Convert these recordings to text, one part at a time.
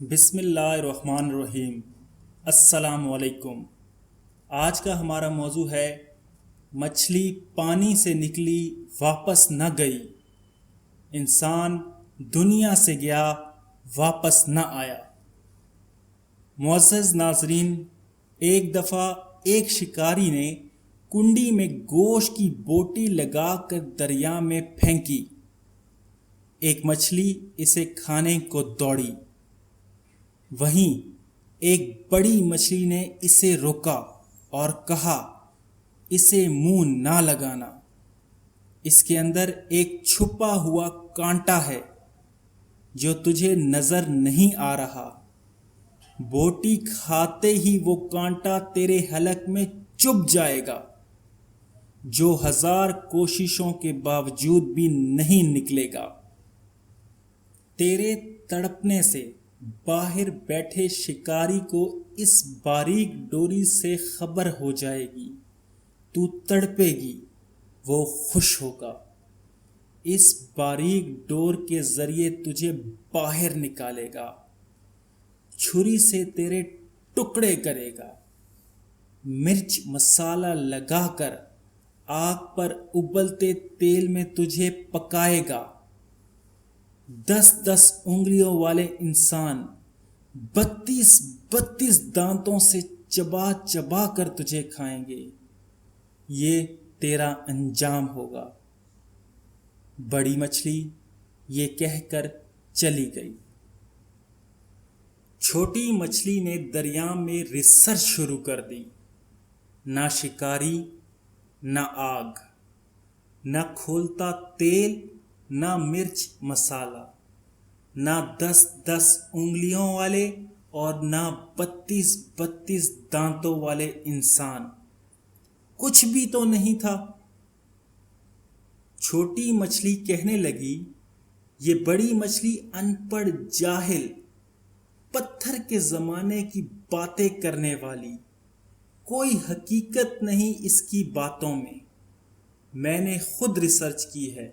بسم اللہ الرحمن الرحیم۔ السلام علیکم۔ آج کا ہمارا موضوع ہے مچھلی پانی سے نکلی واپس نہ گئی، انسان دنیا سے گیا واپس نہ آیا۔ معزز ناظرین، ایک دفعہ ایک شکاری نے کنڈی میں گوشت کی بوٹی لگا کر دریا میں پھینکی۔ ایک مچھلی اسے کھانے کو دوڑی، وہیں ایک بڑی مچھلی نے اسے روکا اور کہا اسے منہ نہ لگانا، اس کے اندر ایک چھپا ہوا کانٹا ہے جو تجھے نظر نہیں آ رہا۔ بوٹی کھاتے ہی وہ کانٹا تیرے حلق میں چبھ جائے گا، جو 1000 کوششوں کے باوجود بھی نہیں نکلے گا۔ تیرے تڑپنے سے باہر بیٹھے شکاری کو اس باریک ڈوری سے خبر ہو جائے گی، تو تڑپے گی، وہ خوش ہوگا۔ اس باریک ڈور کے ذریعے تجھے باہر نکالے گا، چھری سے تیرے ٹکڑے کرے گا، مرچ مسالہ لگا کر آگ پر ابلتے تیل میں تجھے پکائے گا۔ 10 انگلیوں والے انسان 32 دانتوں سے چبا چبا کر تجھے کھائیں گے۔ یہ تیرا انجام ہوگا۔ بڑی مچھلی یہ کہہ کر چلی گئی۔ چھوٹی مچھلی نے دریا میں ریسرچ شروع کر دی۔ نہ شکاری، نہ آگ، نہ کھولتا تیل، نہ مرچ مسالہ، نہ 10 انگلیوں والے اور نہ 32 دانتوں والے انسان، کچھ بھی تو نہیں تھا۔ چھوٹی مچھلی کہنے لگی، یہ بڑی مچھلی ان پڑھ جاہل، پتھر کے زمانے کی باتیں کرنے والی، کوئی حقیقت نہیں اس کی باتوں میں نے خود ریسرچ کی ہے،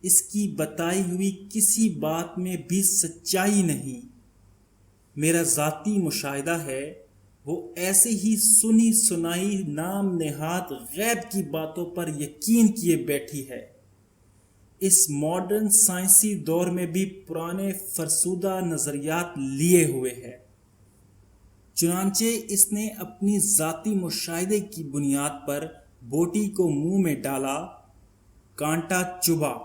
اس کی بتائی ہوئی کسی بات میں بھی سچائی نہیں۔ میرا ذاتی مشاہدہ ہے، وہ ایسے ہی سنی سنائی نام نہاد غیب کی باتوں پر یقین کیے بیٹھی ہے۔ اس ماڈرن سائنسی دور میں بھی پرانے فرسودہ نظریات لیے ہوئے ہے۔ چنانچہ اس نے اپنی ذاتی مشاہدے کی بنیاد پر بوٹی کو منہ میں ڈالا، کانٹا چبھا،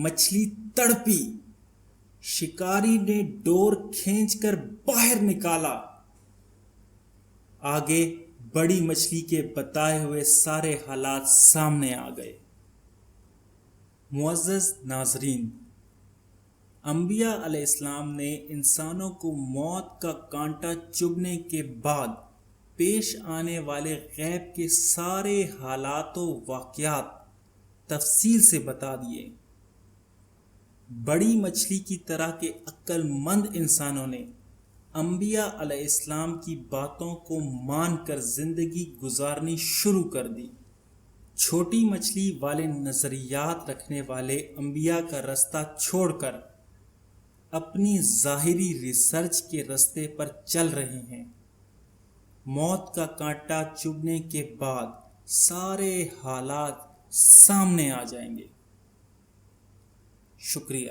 مچھلی تڑپی، شکاری نے ڈور کھینچ کر باہر نکالا۔ آگے بڑی مچھلی کے بتائے ہوئے سارے حالات سامنے آ گئے۔ معزز ناظرین، انبیاء علیہ السلام نے انسانوں کو موت کا کانٹا چبھنے کے بعد پیش آنے والے غیب کے سارے حالات و واقعات تفصیل سے بتا دیے۔ بڑی مچھلی کی طرح کے عقل مند انسانوں نے انبیاء علیہ السلام کی باتوں کو مان کر زندگی گزارنی شروع کر دی۔ چھوٹی مچھلی والے نظریات رکھنے والے انبیاء کا رستہ چھوڑ کر اپنی ظاہری ریسرچ کے رستے پر چل رہے ہیں۔ موت کا کانٹا چبھنے کے بعد سارے حالات سامنے آ جائیں گے۔ شکریہ۔